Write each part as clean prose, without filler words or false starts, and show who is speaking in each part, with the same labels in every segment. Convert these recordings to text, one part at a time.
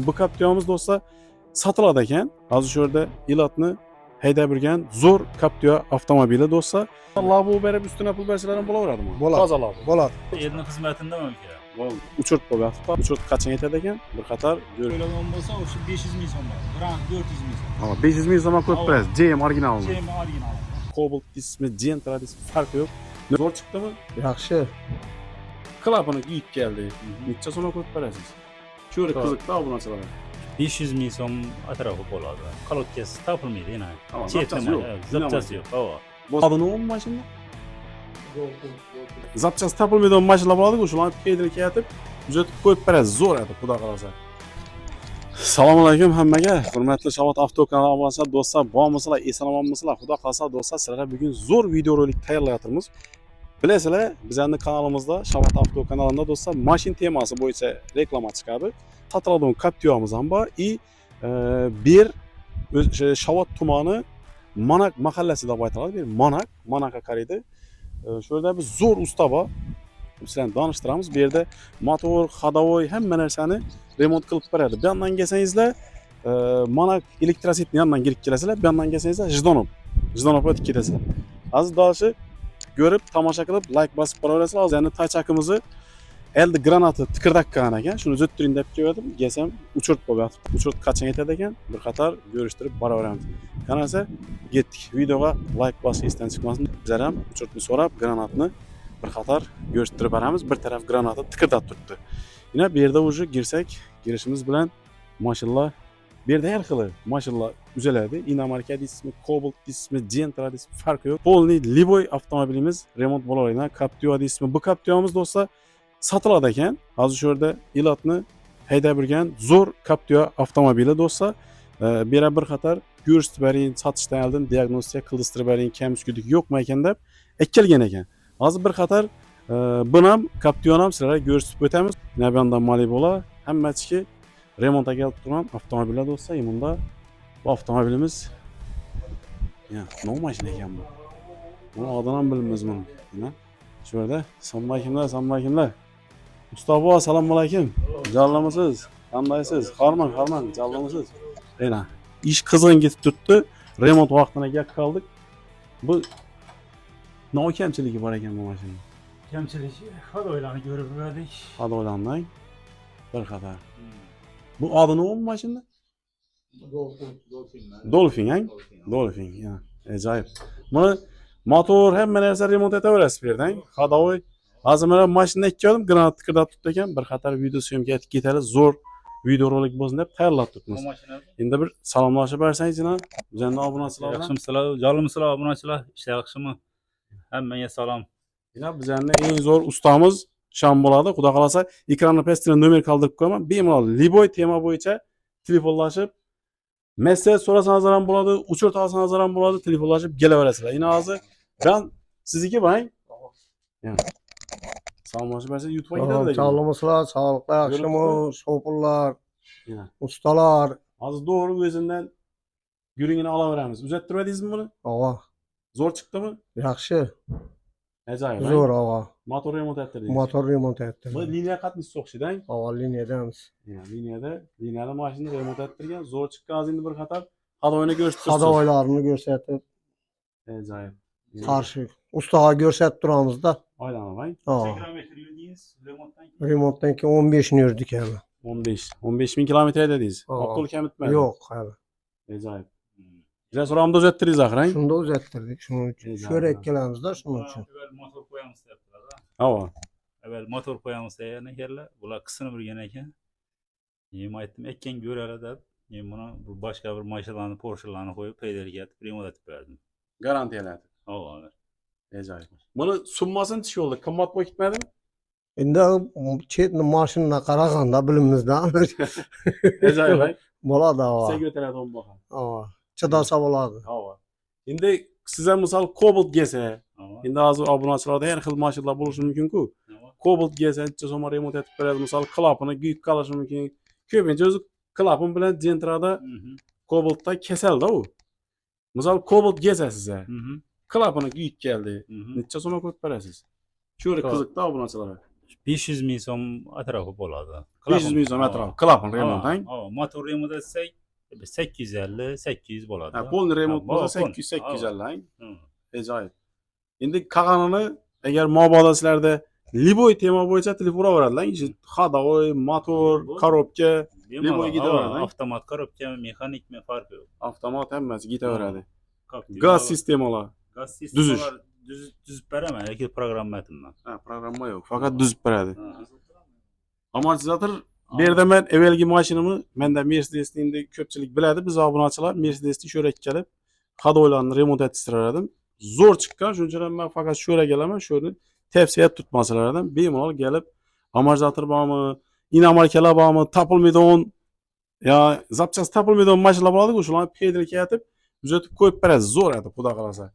Speaker 1: Bu Captiva'mız do'stlar sotiladi ekan. Hozir shu yerda ilotni haydab yurgan zo'r Captiva avtomobili do'stlar. Labu berib ustuna pul bersalar ham bo'laveradimi?
Speaker 2: Bo'ladi.
Speaker 1: Toza labu.
Speaker 2: Bo'ladi.
Speaker 3: Elning xizmatindami aka?
Speaker 1: Bo'ldi. Uchirib qo'yapti. Uchirib qachon yetadi ekan? Bir qator
Speaker 3: O'ylagan bo'lsa, o'sha 500 ming so'm. Grant 400 ming so'm.
Speaker 1: Ha, 500 ming so'm ko'p pres. JM originalmi?
Speaker 3: JM original.
Speaker 1: Cobalt ismi, Gentra ismi farqi yo'q. Zo'r chiqdimi?
Speaker 2: Yaxshi.
Speaker 1: Klapini kiyib keldi. Necha so'm ko'p berasiz? Shu yerda qiziqda obunachilar.
Speaker 3: 500 ming so'm atrofi bo'ladi. Kalotkasi topilmaydi yana.
Speaker 1: Tamam,
Speaker 3: Chetini
Speaker 1: zapchasi yo'q.
Speaker 3: zapchasi yo'q. Havo.
Speaker 1: Adını o maşında? Zapçası tapılmaydı maşınla bağladık. Şulan keydini keyatip, düzeltip koyup berez. Zor edip, Xudo qalasa. Assalomu alaykum hammaga. Hurmatli Shabot Avto kanaliga obuna bo'lsizlar, do'stlar, bormisizlar, eson-omonmisizlar? Xudo qalasa do'stlar, sizlarga bugun zo'r video rolik tayyorlayapmiz. Bilasizlar, bizning kanalimizda Shabot Avto kanalida do'stlar, mashin temasi bo'yicha reklama chiqadi. Sotiladigan Captiva'miz ham bor. Bir Shabot tumani Manak mahallesi deb aytiladi. Bir Manak'a qaraydi. Shu yerda bir zo'r usta bor. Sizlarni tanishtiramiz. Bu yerda motor, ходовой hamma narsani remont qilib beradi. Bu yerdan kelsangizlar, Manak elektrositni yandan kirib kelasizlar. Bu yerdan kelsangizlar, Jidonov o'tib ketasizlar. Hozir dalashi ko'rib, tomosha qilib, like bosib boraverasizlar. Hozir yana taychakimizni elde granatı tıkırdakkan ekan. Şunu zöttürün deb keldim. Gelsem uçurt bo'lyapti. Uçurt qachon yetadi ekan? Bir qator görüştirib boraveramiz. Qanaqasi? Ketdik. Videoga like bosib esdan chiqmasin. Bizlar ham uçurtni so'rab, granatni bir qator görüştirib boramiz. Bir taraf granatı tıkırdab turibdi. Yine bir yerda уже girsak, girishimiz bilan maşallah bir yerda har xili maşallah uzaladi. Inomarka ismi, Cobalt ismi, Gentra ismi farqi yo'q. Polni Liboy avtomobilimiz remont bo'laveradi. Captiva ismi. Bu Captiva'miz do'stlar sotiladi ekan. Hozir shu yerda ilotni haydab yurgan zo'r Captiva avtomobili do'stlar. Bir qator ko'rsatib bering, sotishdan oldin diagnostika qildirib bering, kamsizlik yo'qmi ekan deb kelgan ekan. Hozir bir qator buni ham Captiva'ni ham sizlarga ko'rsatib o'tamiz. Nabiyandan mali bo'la, hammachiki remontga kelib turgan avtomobillar do'stlar. Bunda bu avtomobilimiz ya, nima mashina ekan bu? Buni adını ham bilmaymiz buni. Shu yerda assalomu alaykumlar. Mustafa, assalomu alaykum. Jallamisiz? Qandaysiz? Harman, jallamisiz? Ena, ish qizg'in ketib turibdi. Remont vaqtına kelib qoldik. Bu nima kamchiligi bor ekan bu mashina?
Speaker 3: Kamchiligi ходовойlarni ko'rib yurdik.
Speaker 1: Ходовойlarni bir qator. Bu adı nima bu mashina? Dolphin, ha? Dolphin, ya. Ajoyib. Buni motor hamma narsa remont etaverasiz bu yerdan. Ходовой. Hozir mana mashinani ikkalim granat tıkırdab turibdi ekan. Bir qator video syomka etib ketadi. Zo'r video rolik bo'lsin deb tayyorlab turibmiz. Endi bir salomlashib bersangiz, bizning obunachilar bilan.
Speaker 3: Yaxshimisizlar, jalmisizlar, obunachilar, ishlar yaxshimi? Hammaga salom.
Speaker 1: Yine bizning eng zo'r ustamiz sham bo'ladi. Xudo qalasa, ekranni pastini nomer qoldirib qo'yaman. Bemalol Liboy tema bo'yicha telefonlashib, mesaj so'rasangiz ham bo'ladi, uchurt olsangiz ham bo'ladi, telefonlashib kelaverasizlar. Yine hozir ben sizniki bang. Salomlashib bersangiz YouTube'a ketadi.
Speaker 2: Sağlamasılar, sağlıklı, yaxshimi, şopurlar, ustalar.
Speaker 1: Hozir doğru o'zidan yurigini olaveramiz. Uzattirmadingizmi buni?
Speaker 2: Ava.
Speaker 1: Zo'r chiqdimi?
Speaker 2: Yaxshi.
Speaker 1: Ajoyib.
Speaker 2: Zo'r ava.
Speaker 1: Motor remont ettirdingiz.
Speaker 2: Motor remont etdim.
Speaker 1: Bu liniya qatnashchi o'xshaydi.
Speaker 2: Ava liniyadamiz.
Speaker 1: Liniyada mashinani remont ettirgan. Zo'r chiqqan hozir endi bir qator ходовойni ko'rsatib
Speaker 2: Ходовойlarni ko'rsatib,
Speaker 1: ajoyib.
Speaker 2: qarshi ustaga ko'rsatib turamiz da.
Speaker 1: Oylama bang.
Speaker 3: Kilometr yurdingiz remontdan keyin?
Speaker 2: Remontdan keyin 15 ni yurdik hali.
Speaker 1: 15 ming kilometr dedingiz. Maqul kam bitmadi.
Speaker 2: Yo'q, hali.
Speaker 1: Ajoyib. Biraz so'ramda uzattirdingiz axir, ha?
Speaker 2: Shunda uzattirdik, shuning uchun. Shu yerga kelamizda, shuning uchun.
Speaker 3: Evvel motor qo'yamiz debdilar.
Speaker 1: Havo.
Speaker 3: Evvel motor qo'yamiz degan ekanlar. Bular qisini bilgan ekan. Men aytdim, ekkan ko'rala deb, men buni bu boshqa bir mashinalarni, Porsche'larni qo'yib, paydarga remont etib berdim.
Speaker 1: Garantiyaladi.
Speaker 3: Havo.
Speaker 1: Ajoyib. Buni summasini tish yo'lda qimmat bo'lib ketmadimi?
Speaker 2: Endi chetni mashinani qaraganda bilimizdan
Speaker 1: Ajoyib.
Speaker 2: bo'ladi ava.
Speaker 1: Sekretariat bo'lgan.
Speaker 2: Ava. Chidasa bo'ladi.
Speaker 1: Havo. Endi sizlar misol Cobalt kelsa, endi hozir obunachilarda har xil mashinalar bo'lishi mumkin-ku. Cobalt kelsa, necha so'm remont etib beradi. Misol klapini kuyib qolishi mumkin. Ko'pincha o'zi klapin bilan Gentra'da Cobaltda kasalda u. Misol Cobalt kelsa sizlar, klapini kuyib keldi. Necha so'm ko'p berasiz? Shu yerda qiziqda obunachilar.
Speaker 3: 500 ming so'm atrofi bo'ladi.
Speaker 1: 500 ming so'm atrofi. Klapin remont, ha?
Speaker 3: Motor remont etsak 850, 800 bo'ladi.
Speaker 1: Ha, polni remont bo'lsa 800, 850, ha? Ajoyib. Endi qolganini agar mabodo sizlarda Liboy tema bo'yicha telefon uraveradilar. Ходовой, motor, korobka, Liboy ketaveradi.
Speaker 3: Avtomat korobkami, mexanikmi farqi yo'q.
Speaker 1: Avtomat hammasi ketaveradi. Gaz sistemalar.
Speaker 3: Gaz
Speaker 1: Tuzish.
Speaker 3: sistemalar tuzib beraman, lekin programma aytmayman.
Speaker 1: Ha, programma yo'q, faqat tuzib beradi. Amortizator bu yerda men evvelgi mashinamni, menda Mercedes'ni endi ko'pchilik biladi, biz obunachilar Mercedes'ni sho'rak kelib, ходовойlarni remont ettirardim. Zo'r chiqqan, shuning uchun men faqat sho'rak kelaman, shuni tavsiya tutmasalardan bemalol kelib, amortizator bormi, inomarkalar bormi, topilmaydigan ya zapchast topilmaydigan mashinalar bo'ladi-ku, shularni pedalga aytib, uzatib qo'yib berasiz, zo'r etib, xudo qalasa.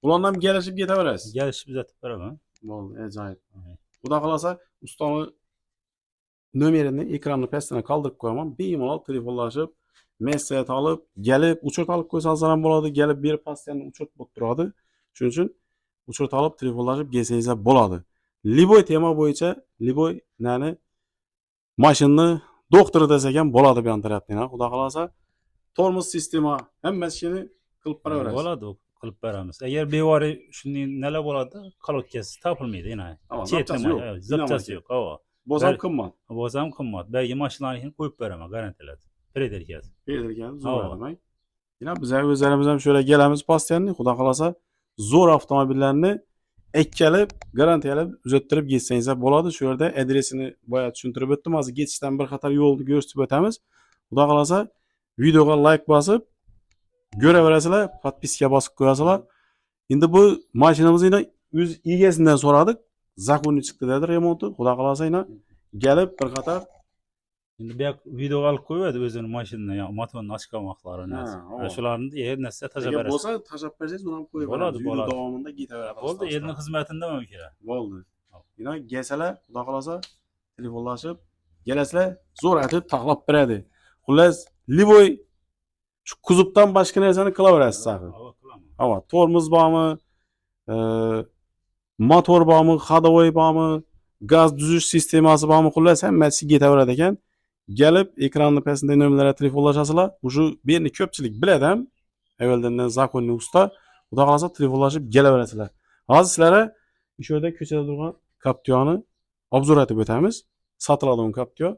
Speaker 1: Ulardan ham kelishib ketaverasiz.
Speaker 3: Kelishib uzatib beraman.
Speaker 1: Bo'ldi, ajoyib. Xudo qalasa, ustani nomerini ekranni pastına qoldirib qo'yaman. Bemalol telefonlashib, mesaj olib, kelib uchurt olib qo'ysangiz ham bo'ladi, kelib berib pastdan uchurt bo'lib turadi. Shuning uchun uchurt olib telefonlashib kelsangiz ham bo'ladi. Liboy tema bo'yicha Liboy nani mashinani doktori desak ham bo'ladi bu tarafdan. Xudo qalasa, tormoz sistema hammasini qilib beraverasiz.
Speaker 3: Bo'ladi, qilib beramiz. Agar bevori shunday nelar bo'ladi, kalotkasi topilmaydi, yana. Zapchasi yo'q.
Speaker 1: Bozam qimmat.
Speaker 3: Bozam qimmat. Belki mashinalarni qo'yib beraman, garantiyaladi. Predirkasi.
Speaker 1: Predirkasi zo'r demak. Yana biz o'zlarimiz ham shöyle kelamiz pastyanni, xudo qalasa, zo'r avtomobillarni ekkalib, garantiyalab uzattirib ketsangiz ham bo'ladi. Shu yerda adresini boya tushuntirib o'tdim. Hozir ketishdan bir qator yo'lni ko'rsatib o'tamiz. Xudo qalasa, videoga like bosib, ko'raverasizlar, podpiska bosib qo'yasizlar. Endi bu mashinamizni o'z egasidan so'radik. Zakonni chiqdi dedi remonti. Xudo qalasa yana kelib bir qator
Speaker 3: endi bu videoga olib qo'yadi o'zini mashinani, motorni ochgan vaqtlarini. Shularni yer narsa tajab berasiz.
Speaker 1: Bo'lsa, tajab bersangiz, uni ham qo'yib
Speaker 3: bo'ladi.
Speaker 1: Video davomida ketaveradi.
Speaker 3: Bo'ldi, elning xizmatindaman kerak.
Speaker 1: Bo'ldi. Yana kelsalar, xudo qalasa, telefonlashib, kelasizlar, zo'r aytib taqlab beradi. Xullas, Liboy shu kuzovdan boshqa narsani qilaverasiz axir. Ha, tormoz bormi? Motor bormi, ходовой bormi, gaz tuzish sistemasi bormi, xullas hammasi ketaveradi ekan. Kelib ekranni pastida nomerlarga telefonlashasizlar. Shu beni ko'pchilik biladi ham. Avvaldan zakonni usta. Xudo qalasa telefonlashib kelaverasizlar. Hozir sizlarga shu yerda ko'chada turgan Captioni obzor etib o'tamiz. Sotiladigan Captio.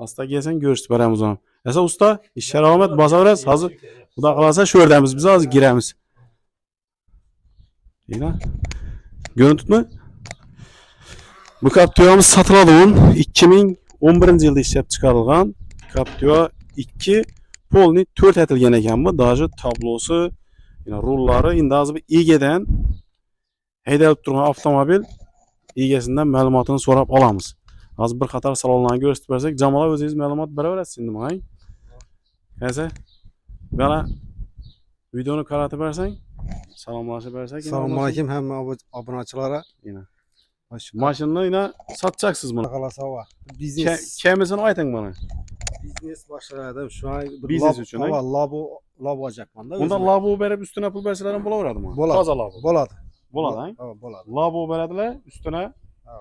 Speaker 1: Asta kelsang ko'rsatib beramiz uni. Esa usta, ishlar omad bosaverasiz. Hozir xudo qalasa shu yerdamiz. Biz hozir kiramiz. Yana görüntü bu Captio'miz satıladigan 2011-yilda ishlab chiqarilgan Captio 2 polni 4 etilgan ekan bu. Даже tablosi, yana rullari endi hozir bu egadan haydalib turgan avtomobil egasidan ma'lumotini so'rab olamiz. Hozir bir qator savollarni ko'rsatib bersak, Jamol o'zingiz ma'lumot beraverasiz endi menga. Qaysi? Mana videoni qaratib bersang, salomlashib bersak.
Speaker 2: Assalomu alaykum hamma obunachilara.
Speaker 1: Yana mashinani yana sotacaksınız bunu.
Speaker 2: Qalasa va. Biznes
Speaker 1: Kemisini ayting bana.
Speaker 2: biznes boshladim. Şu an
Speaker 1: Biznes uchun,
Speaker 2: ha, labo olacakman da.
Speaker 1: Bunda labo berib üstüne pul berseler ham bo'laveradimi?
Speaker 2: Bo'ladi.
Speaker 1: Toza labo.
Speaker 2: Bo'ladi.
Speaker 1: Bo'ladi, ha?
Speaker 2: Ha, bo'ladi.
Speaker 1: Labo beradilar, üstüne
Speaker 2: Ha,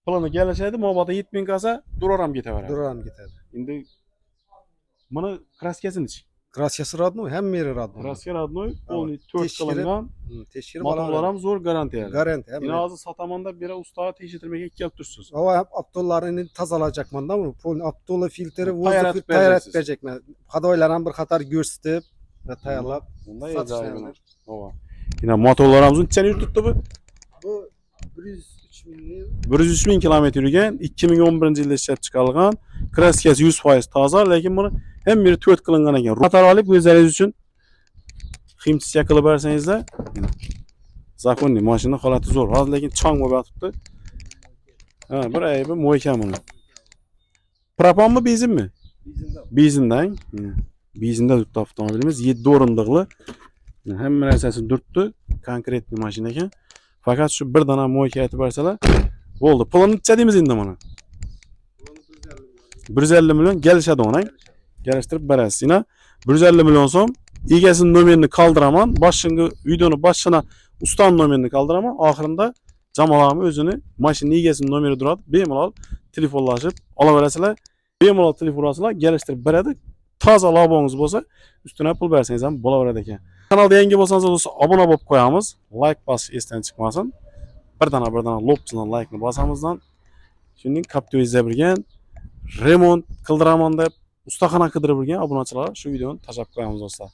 Speaker 1: pulini kelishadi, mobodo 7000 qolsa, duraram ketaveradi.
Speaker 2: duram ketadi.
Speaker 1: Endi buni kraskasini-chi?
Speaker 2: Kraskasi родной, hamma yeri rodnoy.
Speaker 1: Kraska rodnoy, polni 4
Speaker 2: Tekshirib,
Speaker 1: qilingan.
Speaker 2: Tekshirib
Speaker 1: Motorlar ham zo'r garantiya.
Speaker 2: Garantiya.
Speaker 1: Yine hozir sotamanda biri ustaga tekshirtirmaga kelib tursiz.
Speaker 2: Hava aptollarını tazalacakman da bunu. Pol aptolla filtre,
Speaker 1: Tayyarat
Speaker 2: vozda tayyarat
Speaker 1: vereceksiniz.
Speaker 2: verecekman. Kadoylardan bir qator ko'rsatib va tayyorlab
Speaker 1: Bunda
Speaker 2: satishlar.
Speaker 1: ajoyib. Hova. Yine motorlarimizni necha yurtibdi bu?
Speaker 2: Bu 103 mingni
Speaker 1: 103 ming kilometr yurgan, 2011-yilda ishlab chiqarilgan, kraskasi 100% toza, lekin buni ham biri 4 qilingan ekan. Qator olib o'zlaringiz uchun ximsiya qilib bersangizlar, zakonni mashina holati zo'r. Hozir lekin chang bo'lib yotibdi. Ha, bir aybi mo'ykan buni. Propanmi, benzinmi? Benzindan. Benzinda turibdi avtomobilimiz, 7 o'rindiqli. Hamma narsasi turibdi, konkret bir mashina ekan. Faqat shu bir dona mo'yka aytib bersalar, bo'ldi. Pulini necha deymiz endi buni? 150 million kelishadi ona. Kelishtirib berasiz. Yana 150 million so'm egasining nomerini qoldiraman. Boshqa videoni boshqana ustaning nomerini qoldiraman. Oxirida jamoamiz o'zini mashina egasini nomeri turadi. Bemalol telefonlashib olaverasizlar. Bemalol telefon urasizlar, kelishtirib beradi. Toza lobongiz bo'lsa, ustidan pul bersangiz ham bo'laveradi ekan. Kanalga yangi bo'lsangiz do'stlar, obuna bo'lib qo'yamiz. Like bosish esdan chiqmasin. Birdana lopchidan like'ni bosamizdan. Shuningdek, Captiva'da birgan remont qildiraman deb ustaxona qidirib yurgan obunachilar shu videoni tashlab qo'yamiz do'stlar.